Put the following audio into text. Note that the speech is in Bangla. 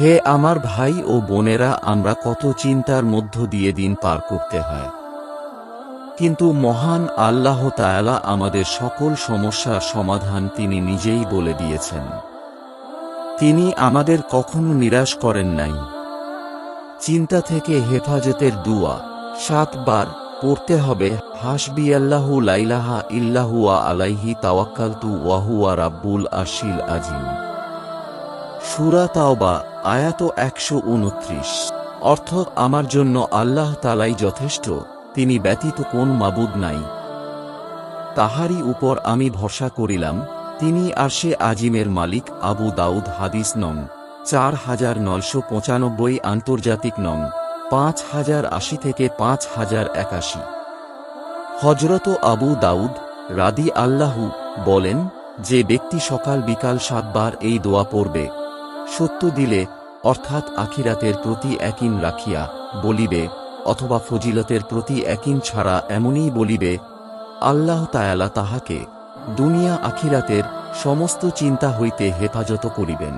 হে আমার ভাই ও বোনেরা, আমরা কত চিন্তার মধ্য দিয়ে দিন পার করতে হয়, কিন্তু মহান আল্লাহ তাআলা আমাদের সকল সমস্যার সমাধান তিনি নিজেই বলে দিয়েছেন। তিনি আমাদের কখনো নিরাশ করেন নাই। চিন্তা থেকে হেফাজতের দুয়া 7 বার পড়তে হবে। হাসবিয়াল্লাহু লা ইলাহা ইল্লা হুয়া আলাইহি তাওয়াক্কালতু ওয়া হুয়া রাব্বুল আরশিল আযীম। সূরা তাওবা আয়াত 129। অর্থ, আমার জন্য আল্লাহ তাআলাই যথেষ্ট, তিনি ব্যতীত কোন মাবুদ নাই। তাহারই উপর আমি ভরসা করিলাম, তিনি আরশে আজিমের মালিক। আবু দাউদ হাদিস নং 4995, আন্তর্জাতিক নং 5080 থেকে 5081। হযরত আবু দাউদ রাদি আল্লাহু বলেন, যে ব্যক্তি সকাল বিকাল 7 বার এই দোয়া পড়বে, সত্য দিলে অর্থাৎ আখিরাতের প্রতি একইন রাখিয়া বলিবে, অথবা ফজিলতের প্রতি একইন ছাড়া এমনই বলিবে, আল্লাহ তাআলা তাহাকে দুনিয়া আখিরাতের সমস্ত চিন্তা হইতে হেফাজত করিবেন।